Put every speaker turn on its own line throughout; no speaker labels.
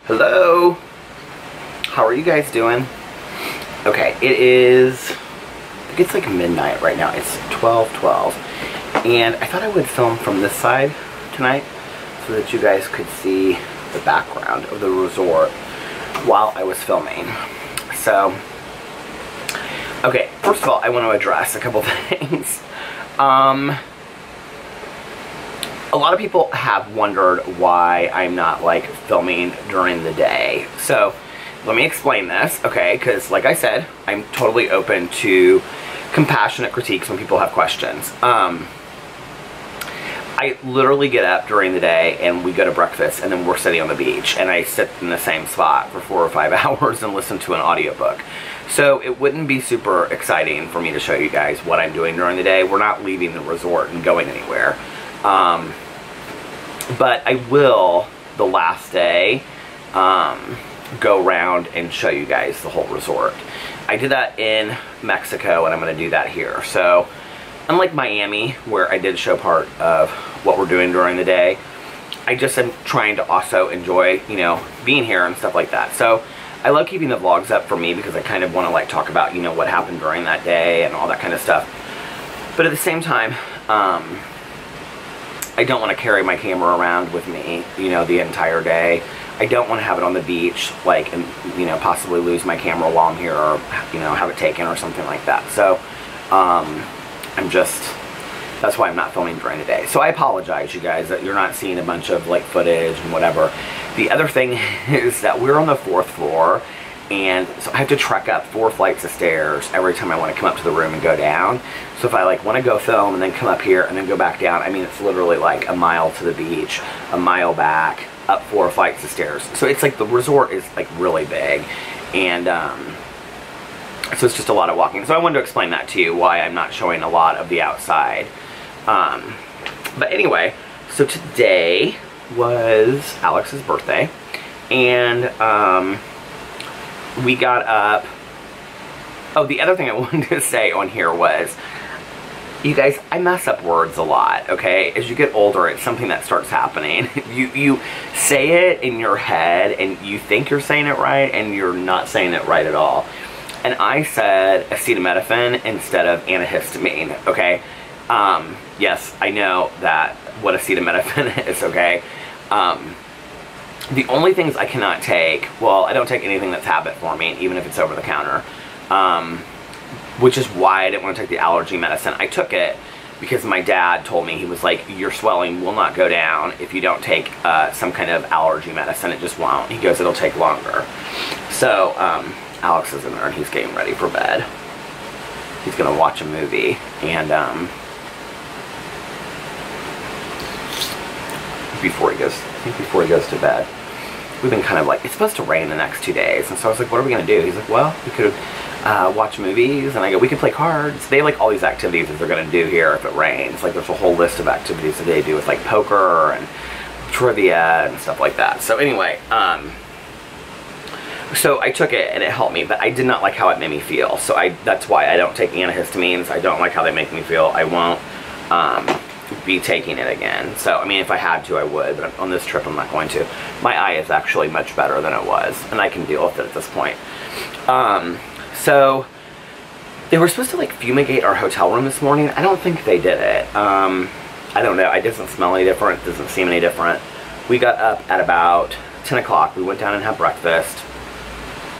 Hello. How are you guys doing? Okay, it's like midnight right now. It's 12:12. And I thought I would film from this side tonight so that you guys could see the background of the resort while I was filming. So, okay, first of all, I want to address a couple things. A lot of people have wondered why I'm not like filming during the day. So let me explain this, okay? Because like I said, I'm totally open to compassionate critiques when people have questions. I literally get up during the day and we go to breakfast and then we're sitting on the beach and I sit in the same spot for 4 or 5 hours and listen to an audiobook. So it wouldn't be super exciting for me to show you guys what I'm doing during the day. We're not leaving the resort and going anywhere. But I will, the last day, go around and show you guys the whole resort. I did that in Mexico and I'm going to do that here. So unlike Miami, where I did show part of what we're doing during the day, I just am trying to also enjoy, you know, being here and stuff like that. So I love keeping the vlogs up for me because I kind of want to like talk about, you know, what happened during that day and all that kind of stuff. But at the same time, I don't want to carry my camera around with me, you know, the entire day. I don't want to have it on the beach, like, and, you know, possibly lose my camera while I'm here or, you know, have it taken or something like that. So, that's why I'm not filming during the day. So I apologize, you guys, that you're not seeing a bunch of, like, footage and whatever. The other thing is that we're on the 4th floor, and so I have to trek up 4 flights of stairs every time I want to come up to the room and go down. So if I like want to go film and then come up here and then go back down, I mean, it's literally like a mile to the beach, a mile back, up 4 flights of stairs. So it's like the resort is like really big, and so it's just a lot of walking. So I wanted to explain that to you, why I'm not showing a lot of the outside. But anyway, so today was Alex's birthday, and we got up. Oh, the other thing I wanted to say on here was, you guys, I mess up words a lot, okay? As you get older, it's something that starts happening. You say it in your head, and you think you're saying it right, and you're not saying it right at all. And I said acetaminophen instead of antihistamine, okay? Yes, I know that what acetaminophen is, okay? The only things I cannot take, well, I don't take anything that's habit forming, even if it's over the counter, which is why I didn't want to take the allergy medicine. I took it because my dad told me, he was like, your swelling will not go down if you don't take some kind of allergy medicine. It just won't. He goes, it'll take longer. So Alex is in there and he's getting ready for bed. He's going to watch a movie, and before he goes to bed. We've been kind of like, it's supposed to rain the next 2 days, and so I was like, what are we going to do? He's like, well, we could watch movies, and I go, we could play cards. They have like all these activities that they're going to do here if it rains. Like there's a whole list of activities that they do with like poker and trivia and stuff like that. So anyway, so I took it and it helped me, but I did not like how it made me feel. So that's why I don't take antihistamines. I don't like how they make me feel. I won't be taking it again. So I mean, if I had to, I would, but on this trip I'm not going to. My eye is actually much better than it was, and I can deal with it at this point. So they were supposed to like fumigate our hotel room this morning. I don't think they did it. I don't know. It doesn't smell any different. It doesn't seem any different. We got up at about 10 o'clock. We went down and had breakfast,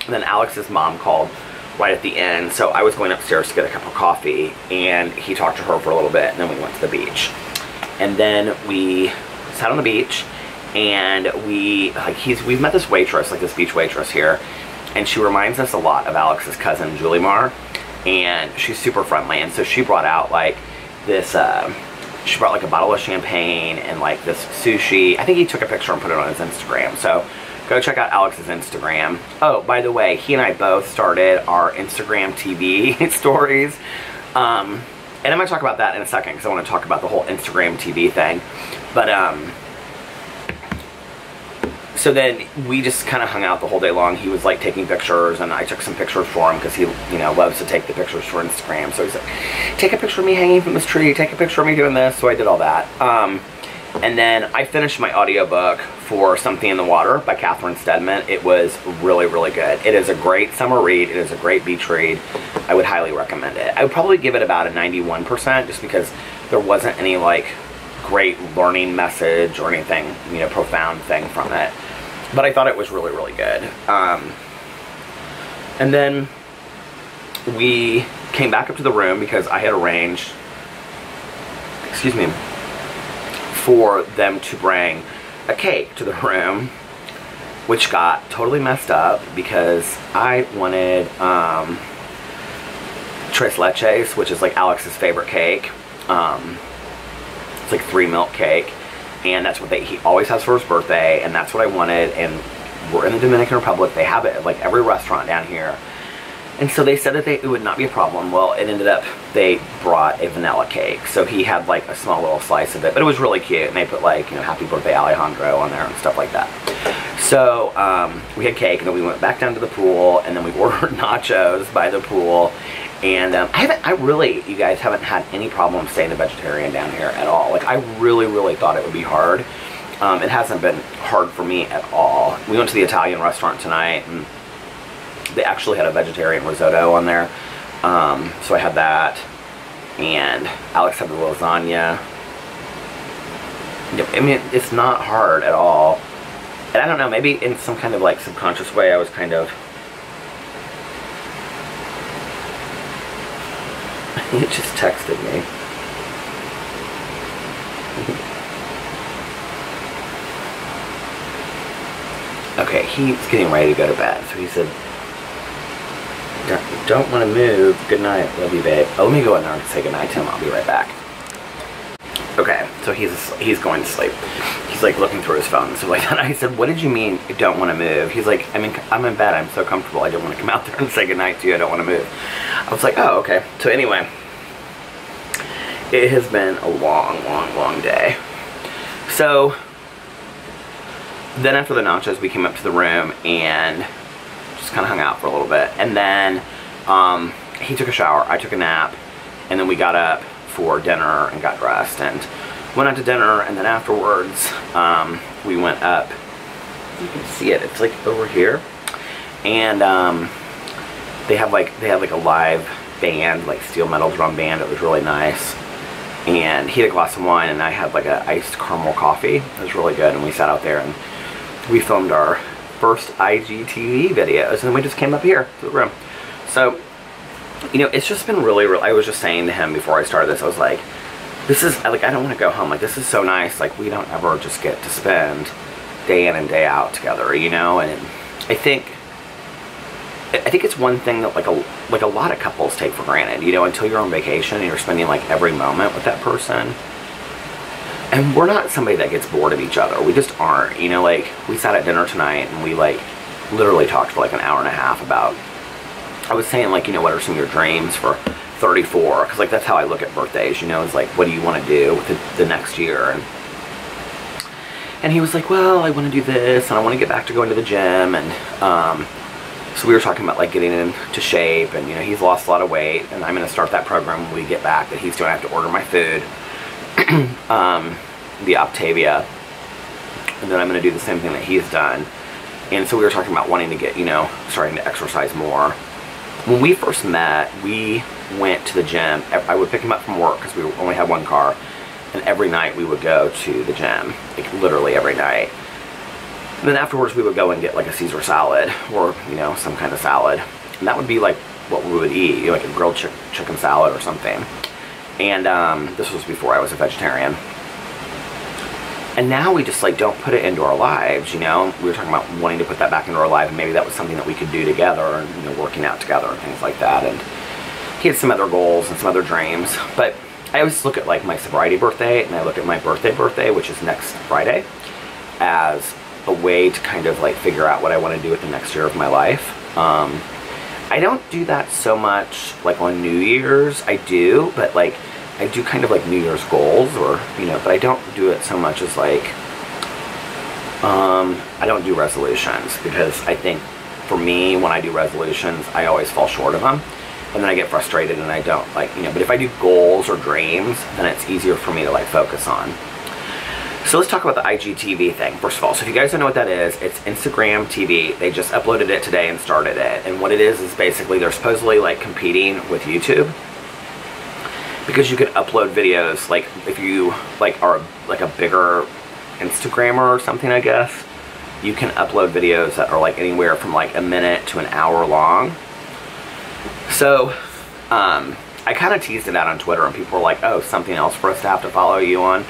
and then Alex's mom called right at the end, so I was going upstairs to get a cup of coffee, and he talked to her for a little bit, and then we went to the beach. And then we sat on the beach, and we've met this waitress, like this beach waitress here, and she reminds us a lot of Alex's cousin, Julie Marr, and she's super friendly, and so she brought out like this, she brought like a bottle of champagne and like this sushi. I think he took a picture and put it on his Instagram, so go check out Alex's Instagram. Oh, by the way, he and I both started our Instagram TV stories. And I'm going to talk about that in a second because I want to talk about the whole Instagram TV thing. But, so then we just kind of hung out the whole day long. He was like taking pictures, and I took some pictures for him because he, you know, loves to take the pictures for Instagram. So he's like, take a picture of me hanging from this tree, take a picture of me doing this. So I did all that. And then I finished my audiobook for Something in the Water by Catherine Stedman. It was really, really good. It is a great summer read. It is a great beach read. I would highly recommend it. I would probably give it about a 91% just because there wasn't any like great learning message or anything, you know, profound thing from it. But I thought it was really, really good. And then we came back up to the room because I had arranged, excuse me, for them to bring a cake to the room, which got totally messed up because I wanted tres leches, which is like Alex's favorite cake. It's like 3 milk cake, and that's what he always has for his birthday, and that's what I wanted. And we're in the Dominican Republic. They have it at like every restaurant down here. And so they said that it would not be a problem. Well, it ended up, they brought a vanilla cake. So he had like a small little slice of it, but it was really cute. And they put like, you know, happy birthday Alejandro on there and stuff like that. So we had cake, and then we went back down to the pool, and then we ordered nachos by the pool. And I really, you guys, haven't had any problem staying a vegetarian down here at all. Like, I really, really thought it would be hard. It hasn't been hard for me at all. We went to the Italian restaurant tonight, and they actually had a vegetarian risotto on there. So I had that, and Alex had the lasagna. I mean, it's not hard at all. And I don't know, maybe in some kind of like subconscious way I was kind of... He just texted me. Okay, he's getting ready to go to bed, so he said, don't want to move. Good night. Love you, babe. Oh, let me go in there and say good night to him. I'll be right back. Okay, so he's going to sleep. He's like looking through his phone and stuff like that. I said, what did you mean you don't want to move? He's like, I mean, I'm in bed. I'm so comfortable. I don't want to come out there and say good night to you. I don't want to move. I was like, oh, okay. So anyway, it has been a long, long, long day. So then after the nachos, we came up to the room and just kind of hung out for a little bit. And then he took a shower, I took a nap, and then we got up for dinner and got dressed and went out to dinner. And then afterwards, we went up. You can see it. It's like over here, and they have like a live band, like steel metal drum band. It was really nice. And he had a glass of wine, and I had like a iced caramel coffee. It was really good. And we sat out there and we filmed our first IGTV videos, and then we just came up here to the room. So, you know, it's just been really, I was just saying to him before I started this, I was like, this is, like, I don't want to go home. Like, this is so nice. Like, we don't ever just get to spend day in and day out together, you know? And I think it's one thing that, like a lot of couples take for granted, you know, until you're on vacation and you're spending, like, every moment with that person. And we're not somebody that gets bored of each other. We just aren't, you know, like, we sat at dinner tonight and we, like, literally talked for, like, an hour and a half about, I was saying, like, you know, what are some of your dreams for 34? Because, like, that's how I look at birthdays, you know, it's like, what do you want to do with the next year? And he was like, well, I want to do this, and I want to get back to going to the gym, and, so we were talking about, like, getting into shape, and, you know, he's lost a lot of weight, and I'm going to start that program when we get back, that he's going to have to order my food. The Optavia, and then I'm going to do the same thing that he's done. And so we were talking about wanting to get, you know, starting to exercise more. When we first met, we went to the gym. I would pick him up from work because we only had one car, and every night we would go to the gym, like literally every night. And then afterwards we would go and get like a Caesar salad, or, you know, some kind of salad, and that would be like what we would eat, you know, like a grilled chicken salad or something. And this was before I was a vegetarian. And now we just, like, don't put it into our lives, you know. We were talking about wanting to put that back into our life, and maybe that was something that we could do together, and, you know, working out together and things like that. And he had some other goals and some other dreams. But I always look at, like, my sobriety birthday, and I look at my birthday, which is next Friday, as a way to kind of, like, figure out what I want to do with the next year of my life. I don't do that so much, like, on New Year's. I do, but, like, I do kind of like New Year's goals, or, you know, but I don't do it so much as like, I don't do resolutions, because I think for me, when I do resolutions, I always fall short of them, and then I get frustrated and I don't, like, you know, but if I do goals or dreams, then it's easier for me to, like, focus on. So let's talk about the IGTV thing, first of all. So if you guys don't know what that is, it's Instagram TV. They just uploaded it today and started it. And what it is basically they're supposedly like competing with YouTube. Because you can upload videos, like if you like are like a bigger Instagrammer or something, I guess, you can upload videos that are like anywhere from like a minute to an hour long. So, I kind of teased it out on Twitter and people were like, oh, something else for us to have to follow you on.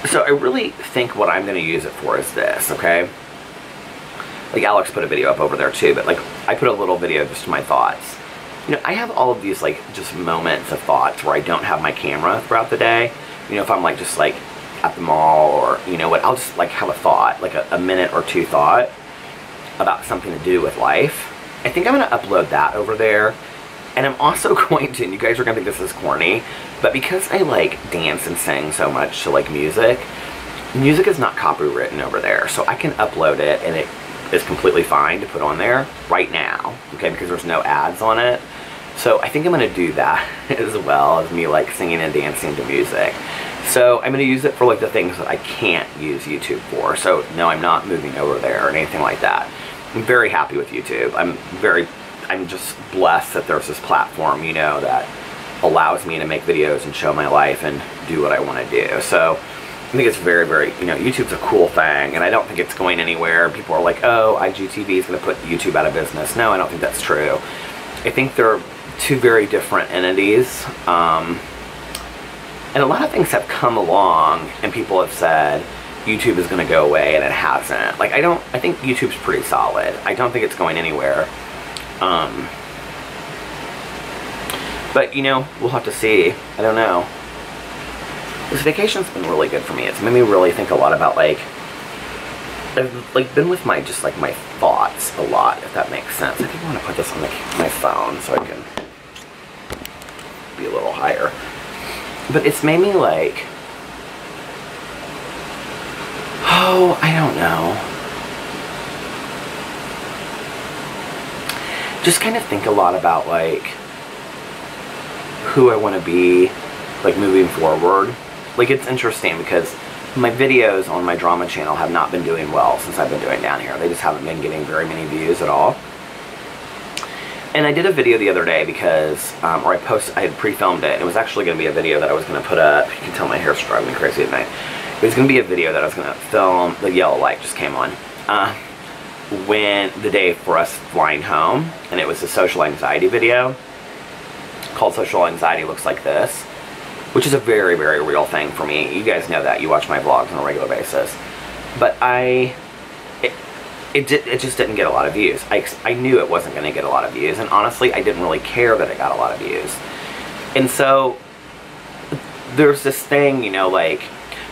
So I really think what I'm going to use it for is this, okay? Like Alex put a video up over there too, but like I put a little video just to my thoughts. You know, I have all of these like just moments of thoughts where I don't have my camera throughout the day. You know, if I'm like just like at the mall or, you know what, I'll just like have a thought, like a minute or two thought about something to do with life. I think I'm going to upload that over there. And I'm also going to, and you guys are going to think this is corny, but because I like dance and sing so much to like music is not copywritten over there. So I can upload it and it is completely fine to put on there right now, okay, because there's no ads on it. So I think I'm going to do that as well as me like singing and dancing to music. So I'm going to use it for like the things that I can't use YouTube for. So no, I'm not moving over there or anything like that. I'm very happy with YouTube. I'm just blessed that there's this platform, you know, that allows me to make videos and show my life and do what I want to do. So I think it's very, very, you know, YouTube's a cool thing and I don't think it's going anywhere. People are like, oh, IGTV is going to put YouTube out of business. No, I don't think that's true. I think they're two very different entities. And a lot of things have come along and people have said YouTube is going to go away and it hasn't. Like, I think YouTube's pretty solid. I don't think it's going anywhere. But you know, we'll have to see. I don't know. This vacation's been really good for me. It's made me really think a lot about like, I've like been with my, just like my thoughts a lot, if that makes sense. I think I want to put this on my phone so I can be a little higher. But it's made me like, oh, I don't know. Just kind of think a lot about like who I want to be like moving forward. Like it's interesting because my videos on my drama channel have not been doing well since I've been doing down here. They just haven't been getting very many views at all. And I did a video the other day because, or I had pre-filmed it. And it was actually going to be a video that I was going to put up. You can tell my hair's driving me crazy at night. It was going to be a video that I was going to film. The yellow light just came on. When the day for us flying home, and it was a social anxiety video called Social Anxiety Looks Like This, which is a very, very real thing for me. You guys know that. You watch my vlogs on a regular basis. But it just didn't get a lot of views. I knew it wasn't going to get a lot of views, and honestly, I didn't really care that it got a lot of views. And so, there's this thing, you know, like,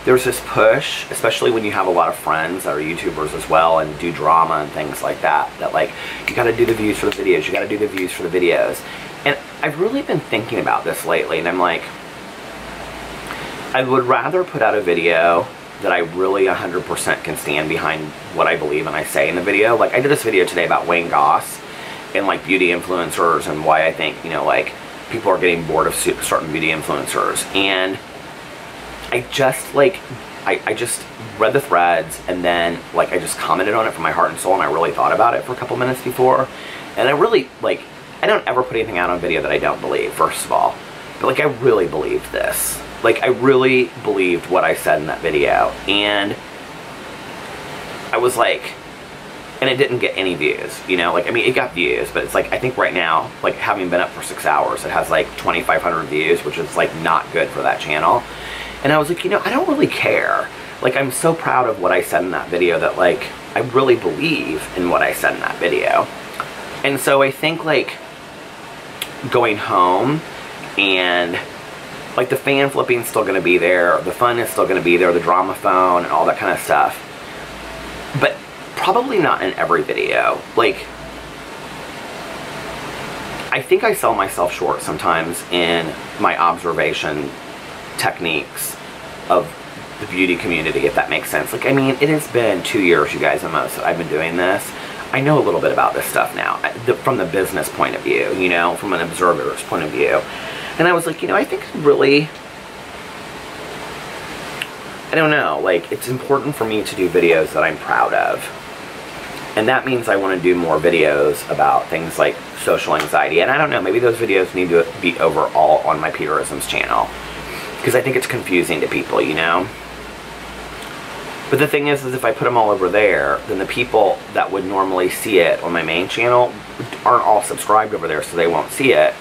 there's this push, especially when you have a lot of friends that are YouTubers as well and do drama and things like that, that like, you gotta do the views for the videos, you gotta do the views for the videos. And I've really been thinking about this lately, and I'm like, I would rather put out a video that I really 100% can stand behind what I believe and I say in the video. Like, I did this video today about Wayne Goss and like beauty influencers and why I think, you know, like, people are getting bored of certain beauty influencers. And I just, like, I just read the threads and then, like, I just commented on it from my heart and soul, and I really thought about it for a couple minutes before. And I really, like, I don't ever put anything out on video that I don't believe, first of all. But, like, I really believed this. Like, I really believed what I said in that video. And I was like, and it didn't get any views, you know? Like, I mean, it got views, but it's like, I think right now, like, having been up for 6 hours, it has, like, 2,500 views, which is, like, not good for that channel. And I was like, you know, I don't really care. Like, I'm so proud of what I said in that video that, like, I really believe in what I said in that video. And so I think, like, going home and, like, the fan flipping's still going to be there. The fun is still going to be there. The drama phone and all that kind of stuff. But probably not in every video. Like, I think I sell myself short sometimes in my observation techniques of the beauty community, if that makes sense. Like, I mean, it has been 2 years, you guys, almost, that I've been doing this. I know a little bit about this stuff now, from the business point of view, you know, from an observer's point of view. And I was like, you know, I think I don't know, like, it's important for me to do videos that I'm proud of. And that means I want to do more videos about things like social anxiety. And I don't know, maybe those videos need to be overall on my Peterisms channel, because I think it's confusing to people, you know? But the thing is if I put them all over there, then the people that would normally see it on my main channel aren't all subscribed over there, so they won't see it.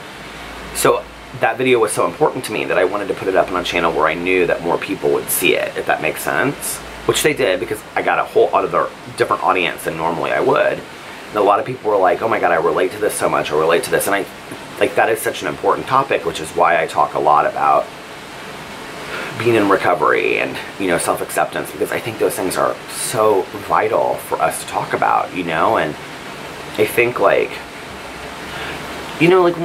So that video was so important to me that I wanted to put it up on a channel where I knew that more people would see it, if that makes sense. Which they did, because I got a whole other different audience than normally I would. And a lot of people were like, oh my god, I relate to this so much, I relate to this. And that is such an important topic, which is why I talk a lot about being in recovery and, you know, self-acceptance, because I think those things are so vital for us to talk about, you know. And I think, like, you know, like,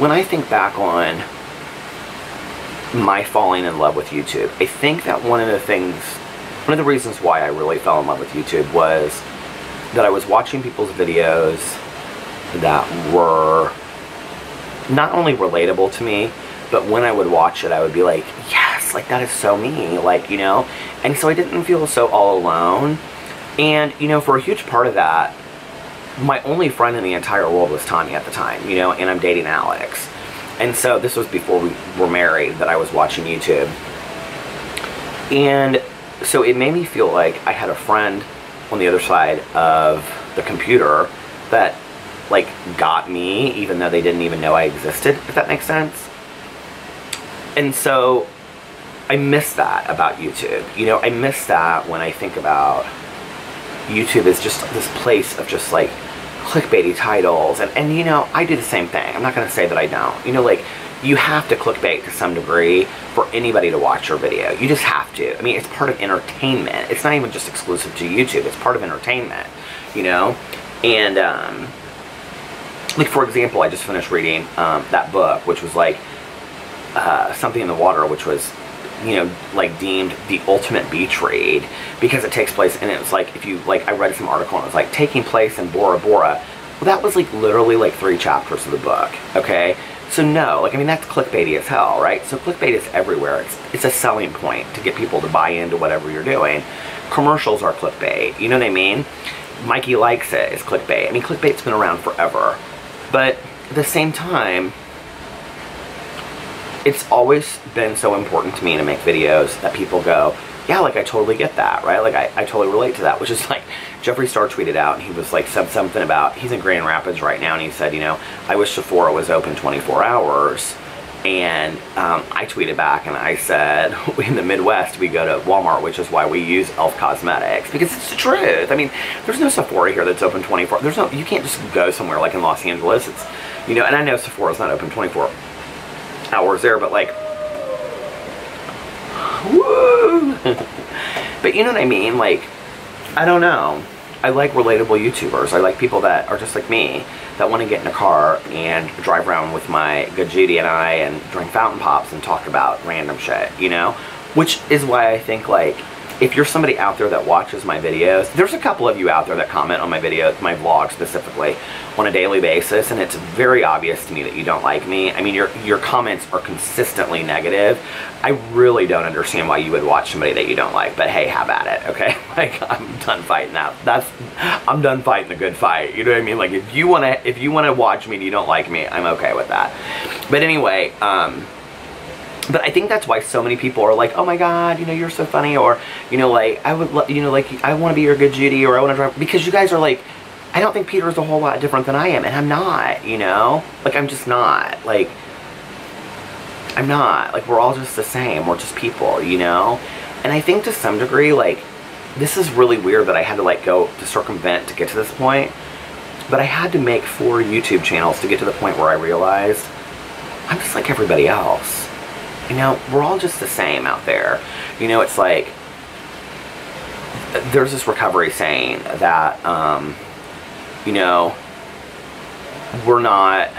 when I think back on my falling in love with YouTube, I think that one of the reasons why I really fell in love with YouTube was that I was watching people's videos that were not only relatable to me, but when I would watch it, I would be like, yes, like, that is so me, like, you know. And so I didn't feel so all alone. And, you know, for a huge part of that, my only friend in the entire world was Tanya at the time, you know, and I'm dating Alex. And so this was before we were married that I was watching YouTube. And so it made me feel like I had a friend on the other side of the computer that, like, got me, even though they didn't even know I existed, if that makes sense. And so I miss that about YouTube. You know, I miss that when I think about YouTube as just this place of just, like, clickbaity titles. And you know, I do the same thing. I'm not going to say that I don't. You know, like, you have to clickbait to some degree for anybody to watch your video. You just have to. I mean, it's part of entertainment. It's not even just exclusive to YouTube. It's part of entertainment, you know? And, like, for example, I just finished reading that book, which was, like, Something in the Water, which was, you know, like, deemed the ultimate beach read, because it takes place, and it was like, if you, like, I read some article and it was like, taking place in Bora Bora. Well, that was, like, literally, like, 3 chapters of the book, okay? So no, like, I mean, that's clickbaity as hell, right? So clickbait is everywhere. It's a selling point to get people to buy into whatever you're doing. Commercials are clickbait, you know what I mean? Mikey Likes It is clickbait. I mean, clickbait's been around forever. But at the same time, it's always been so important to me to make videos that people go, yeah, like, I totally get that, right? Like, I totally relate to that, which is like, Jeffree Star tweeted out, and he was like, said something about, he's in Grand Rapids right now, and he said, you know, I wish Sephora was open 24 hours, and I tweeted back, and I said, in the Midwest, we go to Walmart, which is why we use e.l.f. Cosmetics, because it's the truth. I mean, there's no Sephora here that's open 24, you can't just go somewhere like in Los Angeles, it's, you know, and I know Sephora's not open 24 hours there, but, like, woo! But you know what I mean? Like, I don't know. I like relatable YouTubers. I like people that are just like me, that want to get in a car and drive around with my good Judy and I and drink fountain pops and talk about random shit, you know? Which is why I think, like, if you're somebody out there that watches my videos, there's a couple of you out there that comment on my videos, my vlog specifically, on a daily basis, and it's very obvious to me that you don't like me. I mean, your comments are consistently negative. I really don't understand why you would watch somebody that you don't like, but hey, have at it, okay? Like, I'm done fighting that. I'm done fighting the good fight, you know what I mean? Like, if you wanna watch me and you don't like me, I'm okay with that. But anyway, but I think that's why so many people are like, oh my god, you know, you're so funny, or, you know, like, I would, you know, like, I want to be your good Judy, or I want to drive, because you guys are like, I don't think Peter's a whole lot different than I am, and I'm not, you know? Like, I'm just not, like, I'm not, like, we're all just the same, we're just people, you know? And I think to some degree, like, this is really weird that I had to, like, go to circumvent to get to this point, but I had to make 4 YouTube channels to get to the point where I realized I'm just like everybody else. You know, we're all just the same out there. You know, it's like, there's this recovery saying that, you know, we're not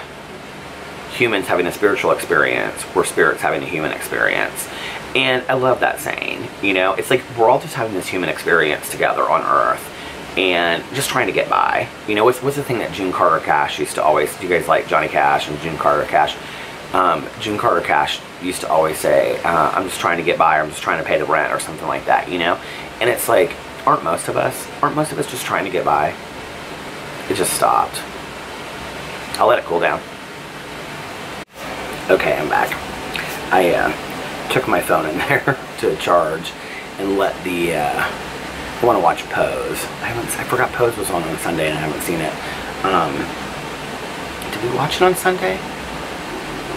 humans having a spiritual experience, we're spirits having a human experience. And I love that saying, you know, it's like, we're all just having this human experience together on Earth, and just trying to get by. You know, what's the thing that June Carter Cash used to always, do you guys like Johnny Cash and June Carter Cash? June Carter Cash used to always say, I'm just trying to get by, or I'm just trying to pay the rent, or something like that, you know? And it's like, aren't most of us just trying to get by? It just stopped. I'll let it cool down. Okay, I'm back. I took my phone in there to charge and let the, I want to watch Pose. I forgot Pose was on Sunday and I haven't seen it. Did we watch it on Sunday?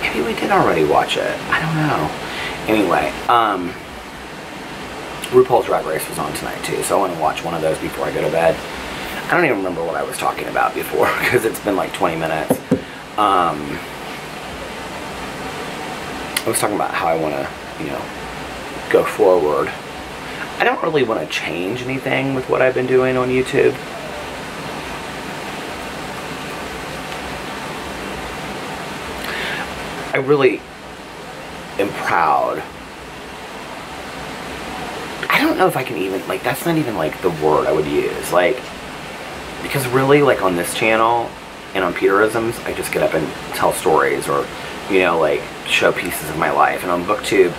Maybe we did already watch it. I don't know. Anyway, RuPaul's Drag Race was on tonight too, so I want to watch one of those before I go to bed. I don't even remember what I was talking about before because it's been like 20 minutes. I was talking about how I want to, you know, go forward. I don't really want to change anything with what I've been doing on YouTube. I really am proud. I don't know if I can even, like, that's not even like the word I would use. Like, because really, like on this channel and on Peterisms, I just get up and tell stories, or, you know, like show pieces of my life. And on BookTube,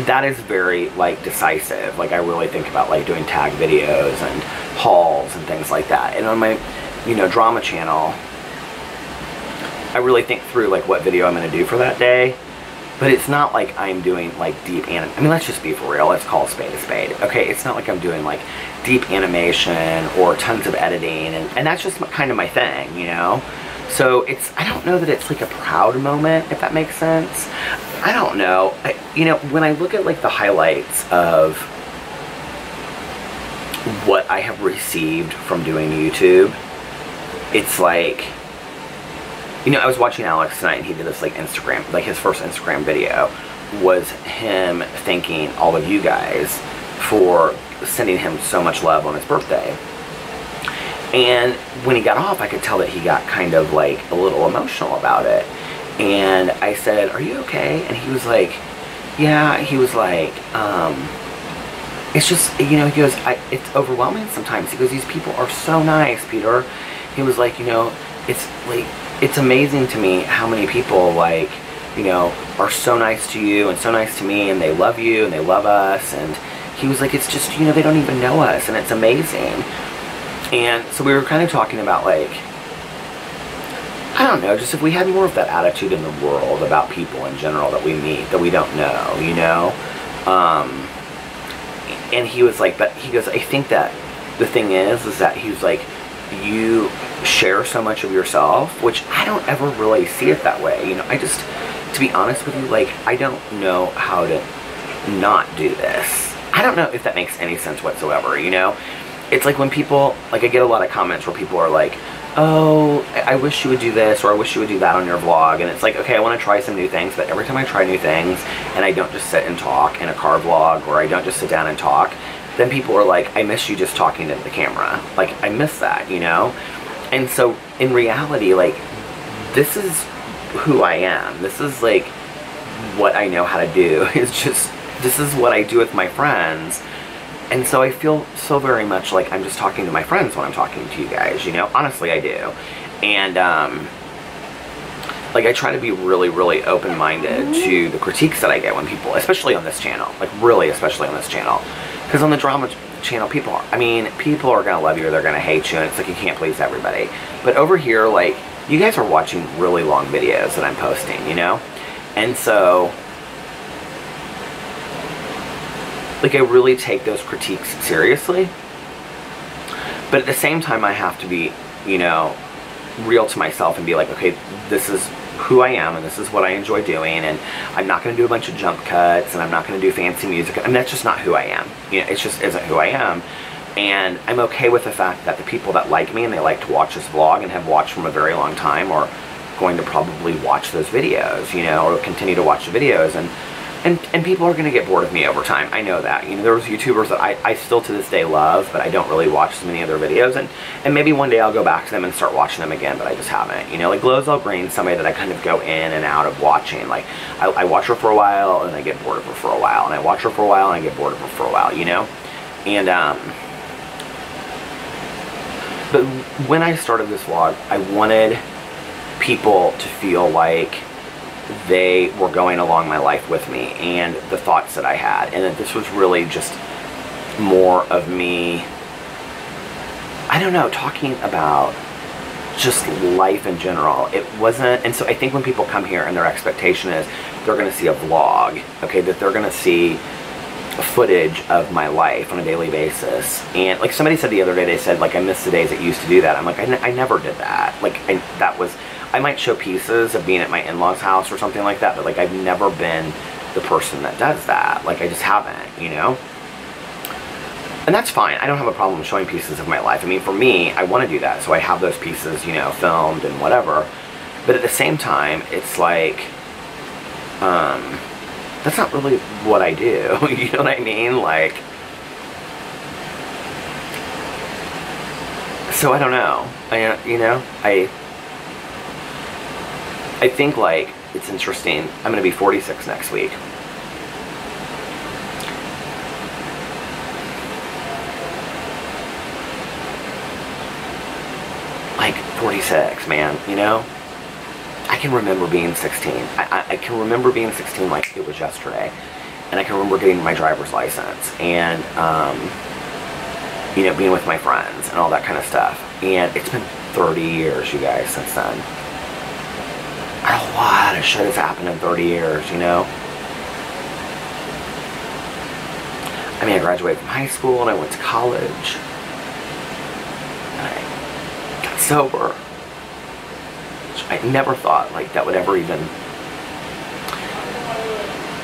that is very like decisive. Like I really think about like doing tag videos and hauls and things like that. And on my, you know, drama channel, I really think through like what video I'm going to do for that day. But it's not like I'm doing like deep I mean, let's just be for real. Let's call a spade a spade. Okay, it's not like I'm doing like deep animation or tons of editing, and that's just kind of my thing, you know? So it's, I don't know that it's like a proud moment, if that makes sense. I don't know. You know, when I look at like the highlights of what I have received from doing YouTube, it's like, you know, I was watching Alex tonight and he did this like Instagram, like his first Instagram video was him thanking all of you guys for sending him so much love on his birthday. And when he got off, I could tell that he got kind of like a little emotional about it. And I said, "Are you okay?" And he was like, "Yeah." He was like, it's just, you know, he goes, it's overwhelming sometimes. He goes, "These people are so nice, Peter." He was like, you know, it's like, it's amazing to me how many people, like, you know, are so nice to you and so nice to me, and they love you and they love us. And he was like, it's just, you know, they don't even know us, and it's amazing. And so we were kind of talking about, like, I don't know, just if we had more of that attitude in the world about people in general that we meet, that we don't know, you know? And he was like, but he goes, I think that the thing is that he was like, you share so much of yourself, which I don't ever really see it that way. You know, I just, to be honest with you, like, I don't know how to not do this. I don't know if that makes any sense whatsoever, you know? It's like when people, like, I get a lot of comments where people are like, oh, I wish you would do this, or I wish you would do that on your vlog. And it's like, okay, I want to try some new things, but every time I try new things and I don't just sit and talk in a car vlog, or I don't just sit down and talk, then people are like, I miss you just talking to the camera. Like, I miss that, you know? And so in reality, like, this is who I am. This is like what I know how to do. It's just, this is what I do with my friends. And so I feel so very much like I'm just talking to my friends when I'm talking to you guys, you know? Honestly, I do. And, like, I try to be really, really open-minded to the critiques that I get when people, especially on this channel, like, really, especially on this channel. Because on the drama channel, people are going to love you or they're going to hate you, and it's like you can't please everybody. But over here, like, you guys are watching really long videos that I'm posting, you know? And so, like, I really take those critiques seriously. But at the same time, I have to be, you know, real to myself and be like, okay, this is who I am and this is what I enjoy doing, and I'm not going to do a bunch of jump cuts, and I'm not going to do fancy music. I mean, that's just not who I am. You know, it just isn't who I am. And I'm okay with the fact that the people that like me and they like to watch this vlog and have watched from a very long time are going to probably watch those videos, you know, or continue to watch the videos. And people are going to get bored of me over time. I know that. You know, there's YouTubers that I still to this day love, but I don't really watch so many of their videos. And maybe one day I'll go back to them and start watching them again, but I just haven't. You know, like Glows All Green, somebody that I kind of go in and out of watching. Like, I watch her for a while, and I get bored of her for a while. And I watch her for a while, and I get bored of her for a while, you know? And, but when I started this vlog, I wanted people to feel like they were going along my life with me, and the thoughts that I had, and that this was really just more of me, I don't know, talking about just life in general. It wasn't, and so I think when people come here and their expectation is they're going to see a vlog, okay, that they're going to see footage of my life on a daily basis. And like somebody said the other day, they said, like, I miss the days it used to do that. I'm like, I never did that. Like, I might show pieces of being at my in-laws house or something like that, but like I've never been the person that does that. Like, I just haven't, you know? And that's fine. I don't have a problem showing pieces of my life. I mean, for me, I want to do that, so I have those pieces, you know, filmed and whatever. But at the same time, it's like, that's not really what I do. You know what I mean? Like, so I don't know. I think, like, it's interesting. I'm going to be 46 next week. Like, 46, man, you know? I can remember being 16. I can remember being 16 like it was yesterday. And I can remember getting my driver's license and, you know, being with my friends and all that kind of stuff. And it's been 30 years, you guys, since then. A lot of shit has happened in 30 years, you know? I mean, I graduated from high school and I went to college. And I got sober. I never thought, like, that would ever even...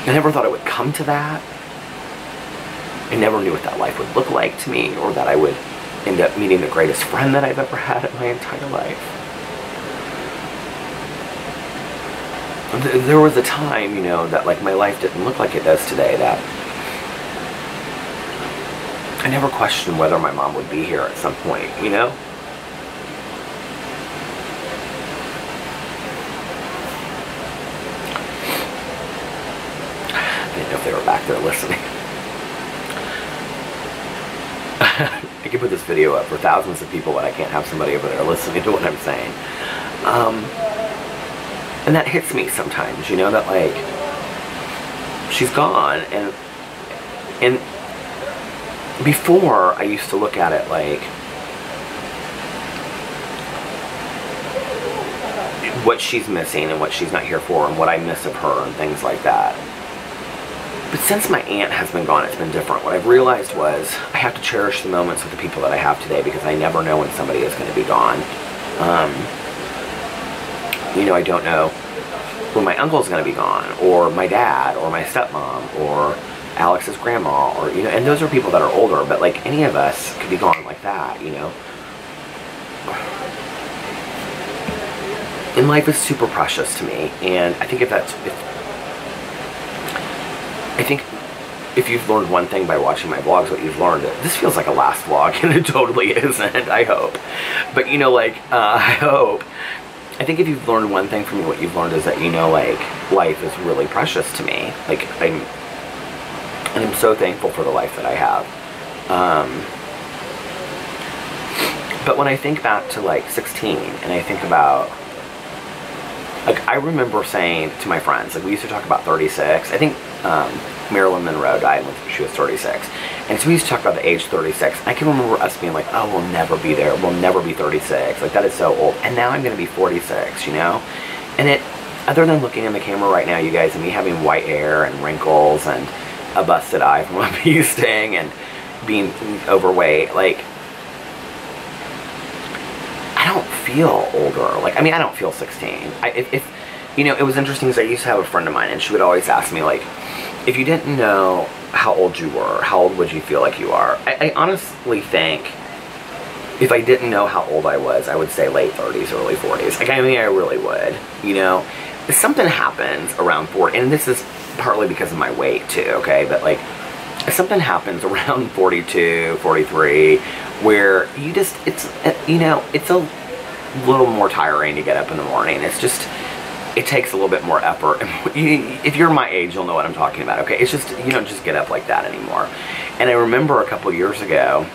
I never thought it would come to that. I never knew what that life would look like to me, or that I would end up meeting the greatest friend that I've ever had in my entire life. There was a time, you know, that, like, my life didn't look like it does today, that I never questioned whether my mom would be here at some point, you know? If they were back there listening. I could put this video up for thousands of people, but I can't have somebody over there listening to what I'm saying. And that hits me sometimes, you know, that, like, she's gone, and before I used to look at it like what she's missing and what she's not here for and what I miss of her and things like that. But since my aunt has been gone, it's been different. What I've realized was I have to cherish the moments with the people that I have today, because I never know when somebody is going to be gone. You know, I don't know when my uncle's going to be gone, or my dad, or my stepmom, or Alex's grandma, or, you know, and those are people that are older, but, like, any of us could be gone like that, you know. And life is super precious to me, and I think if you've learned one thing by watching my vlogs, what you've learned, this feels like a last vlog, and it totally isn't, I hope. But, you know, like, I think if you've learned one thing from me, what you've learned is that, you know, like, life is really precious to me. Like, I'm so thankful for the life that I have. But when I think back to, like, 16, and I think about, like, I remember saying to my friends, like, we used to talk about 36. I think Marilyn Monroe died when she was 36. And so we used to talk about the age 36. I can remember us being like, oh, we'll never be there. We'll never be 36. Like, that is so old. And now I'm going to be 46, you know? And it, other than looking in the camera right now, you guys, and me having white hair and wrinkles and a busted eye from a bee sting and being overweight, like, I don't feel older. Like, I mean, I don't feel 16. If you know, it was interesting because I used to have a friend of mine, and she would always ask me, like, if you didn't know how old you were, how old would you feel like you are? I honestly think if I didn't know how old I was, I would say late 30s, early 40s. Like, I mean, I really would, you know? If something happens around 40, and this is partly because of my weight too, okay? But, like, if something happens around 42, 43, where you just, it's, you know, it's a little more tiring to get up in the morning. It's just, it takes a little bit more effort. If you're my age, you'll know what I'm talking about, okay? It's just, you don't just get up like that anymore. And I remember a couple years ago,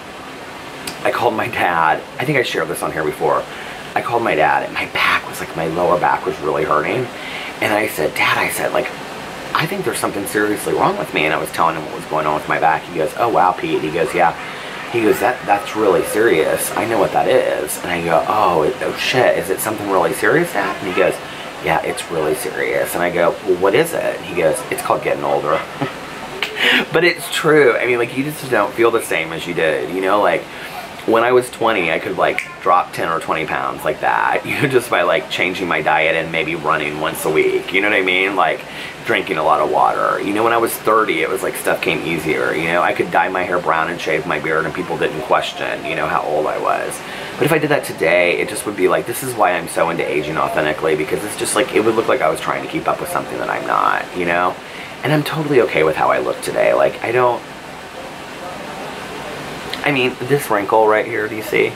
I called my dad. I think I shared this on here before. I called my dad, and my back was like, my lower back was really hurting. And I said, Dad, I said, like, I think there's something seriously wrong with me. And I was telling him what was going on with my back. He goes, oh, wow, Pete. He goes, yeah. He goes, that's really serious. I know what that is. And I go, oh shit, is it something really serious, Dad? And he goes, yeah, it's really serious. And I go, well, what is it? And he goes, it's called getting older. But it's true. I mean, like, you just don't feel the same as you did, you know, like, when I was 20, I could, like, drop 10 or 20 pounds like that, you know, just by, like, changing my diet and maybe running once a week, you know what I mean? Like, drinking a lot of water. You know, when I was 30, it was like stuff came easier, you know? I could dye my hair brown and shave my beard and people didn't question, you know, how old I was. But if I did that today, it just would be like, this is why I'm so into aging authentically, because it's just like, it would look like I was trying to keep up with something that I'm not, you know? And I'm totally okay with how I look today. Like, I mean, this wrinkle right here, do you see?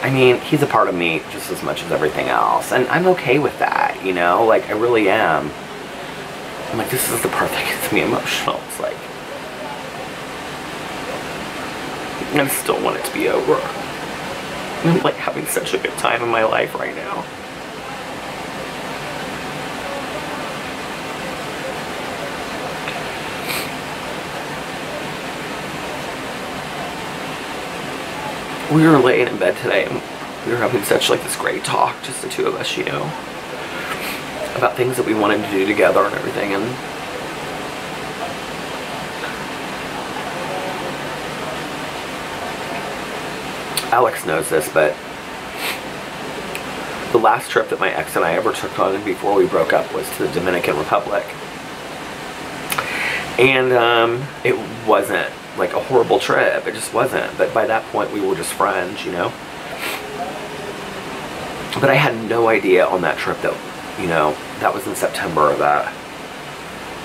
I mean, he's a part of me just as much as everything else. And I'm okay with that, you know? Like, I really am. I'm like, this is the part that gets me emotional. It's like, I still want it to be over. I'm like having such a good time in my life right now. We were laying in bed today and we were having such like this great talk, just the two of us, you know, about things that we wanted to do together and everything. And Alex knows this, but the last trip that my ex and I ever took on before we broke up was to the Dominican Republic. And it wasn't like a horrible trip, it just wasn't. But by that point we were just friends, you know. But I had no idea on that trip that, you know, that was in September, that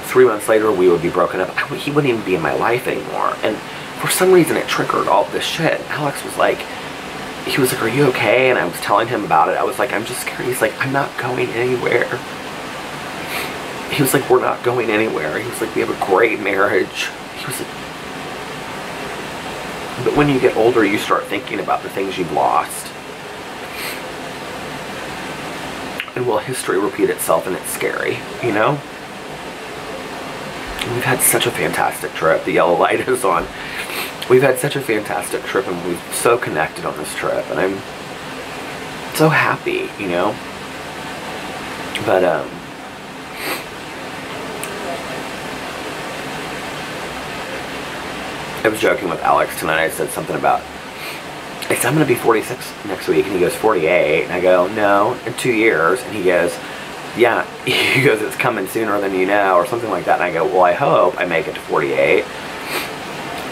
3 months later we would be broken up. He wouldn't even be in my life anymore. And for some reason it triggered all this shit. Alex was like, he was like, are you okay? And I was telling him about it. I was like, I'm just scared. He's like, I'm not going anywhere. He was like, we're not going anywhere. He was like, we have a great marriage. He was like, but when you get older, you start thinking about the things you've lost. And will history repeat itself? And it's scary, you know? We've had such a fantastic trip. The yellow light is on. We've had such a fantastic trip, and we've so connected on this trip, and I'm so happy, you know? But, I was joking with Alex tonight. I said something about, I said, I'm going to be 46 next week, and he goes, 48, and I go, no, in 2 years, and he goes, yeah, he goes, it's coming sooner than you know, or something like that, and I go, well, I hope I make it to 48.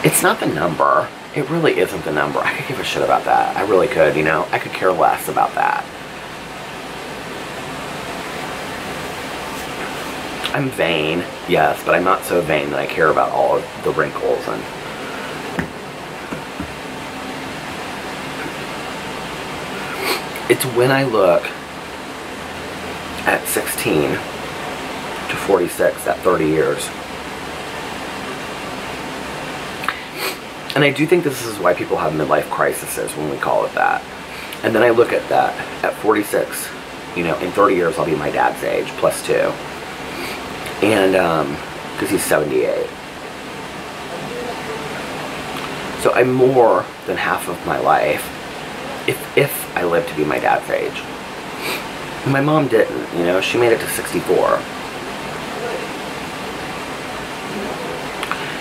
It's not the number. It really isn't the number. I could give a shit about that. I really could, you know? I could care less about that. I'm vain, yes, but I'm not so vain that I care about all of the wrinkles. And it's when I look at 16 to 46, at 30 years. And I do think this is why people have midlife crises, when we call it that. And then I look at that, at 46, you know, in 30 years I'll be my dad's age, plus 2. And, because he's 78. So I'm more than half of my life, if I live to be my dad's age. My mom didn't, you know, she made it to 64.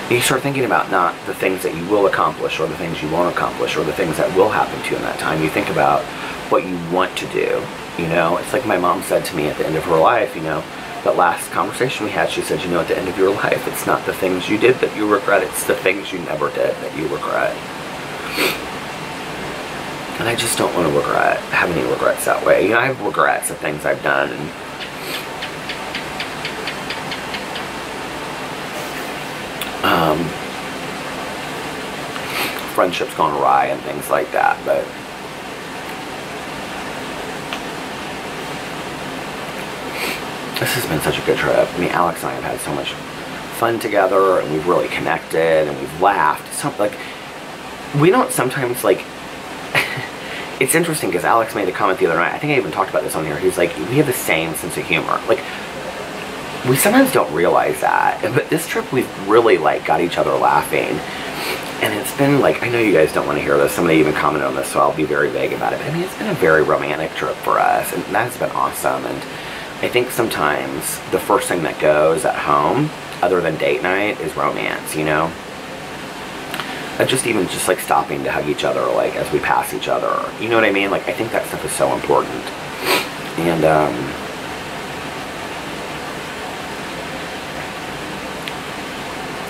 You start thinking about not the things that you will accomplish, or the things you won't accomplish, or the things that will happen to you in that time. You think about what you want to do, you know. It's like my mom said to me at the end of her life, you know, that last conversation we had, she said, you know, at the end of your life, it's not the things you did that you regret, it's the things you never did that you regret. And I just don't want to have any regrets that way. You know, I have regrets of things I've done, and friendships gone awry and things like that, but this has been such a good trip. I mean, Alex and I have had so much fun together, and we've really connected, and we've laughed. Like, we don't sometimes, like, it's interesting because Alex made a comment the other night. I think I even talked about this on here. He was like, we have the same sense of humor. Like, we sometimes don't realize that, but this trip we've really like got each other laughing. And it's been like, I know you guys don't want to hear this, somebody even commented on this, so I'll be very vague about it, but I mean, it's been a very romantic trip for us, and that's been awesome. And I think sometimes the first thing that goes at home, other than date night, is romance, you know? Just even just like stopping to hug each other, like as we pass each other, you know what I mean? Like, I think that stuff is so important. And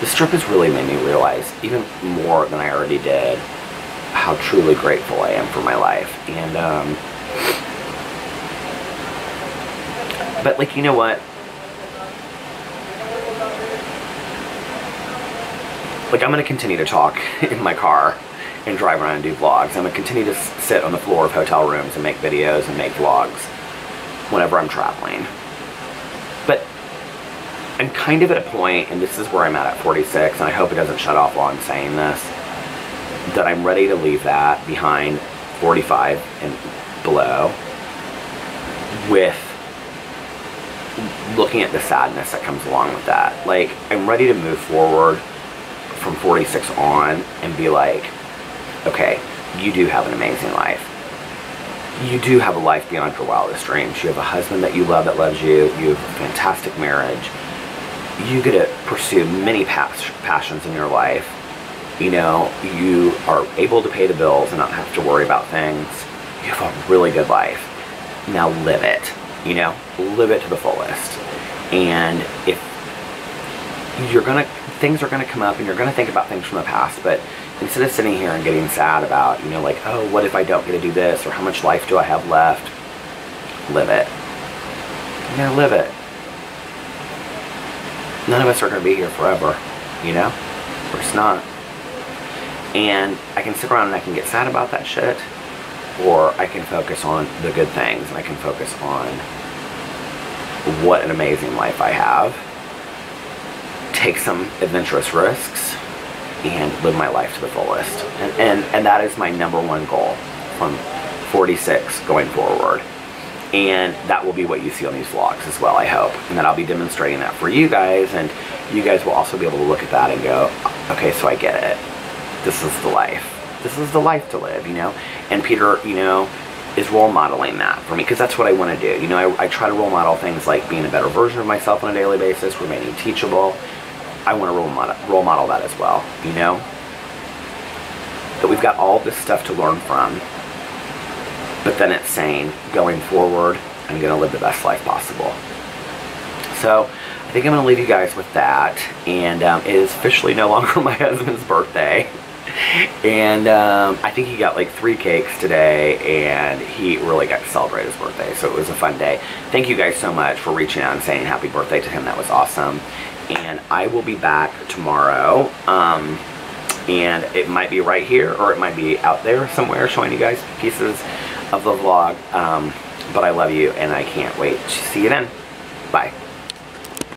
this trip has really made me realize, even more than I already did, how truly grateful I am for my life. And but like, you know what? Like, I'm going to continue to talk in my car and drive around and do vlogs. I'm going to continue to sit on the floor of hotel rooms and make videos and make vlogs whenever I'm traveling. But I'm kind of at a point, and this is where I'm at 46, and I hope it doesn't shut off while I'm saying this, that I'm ready to leave that behind 45 and below, with looking at the sadness that comes along with that. Like, I'm ready to move forward from 46 on and be like, okay, you do have an amazing life. You do have a life beyond your wildest dreams. You have a husband that you love, that loves you. You have a fantastic marriage. You get to pursue many passions in your life. You know, you are able to pay the bills and not have to worry about things. You have a really good life. Now live it. You know, live it to the fullest. And if you're gonna, things are gonna come up and you're gonna think about things from the past, but instead of sitting here and getting sad about, you know, like, oh, what if I don't get to do this, or how much life do I have left? Live it. You gotta live it. None of us are gonna be here forever, you know? We're just not. And I can sit around and I can get sad about that shit, or I can focus on the good things, and I can focus on what an amazing life I have, take some adventurous risks, and live my life to the fullest. And that is my #1 goal from 46 going forward. And that will be what you see on these vlogs as well, I hope. And that I'll be demonstrating that for you guys, and you guys will also be able to look at that and go, okay, so I get it. This is the life. This is the life to live, you know? And Peter, you know, is role modeling that for me, because that's what I want to do. You know, I try to role model things like being a better version of myself on a daily basis, remaining teachable. I want to role model that as well, you know? That we've got all this stuff to learn from, but then it's saying, going forward, I'm going to live the best life possible. So, I think I'm going to leave you guys with that, and it is officially no longer my husband's birthday. And I think he got like 3 cakes today, and he really got to celebrate his birthday, so it was a fun day. Thank you guys so much for reaching out and saying happy birthday to him. That was awesome. And I will be back tomorrow, and it might be right here, or it might be out there somewhere showing you guys pieces of the vlog, but I love you, and I can't wait to see you then. Bye.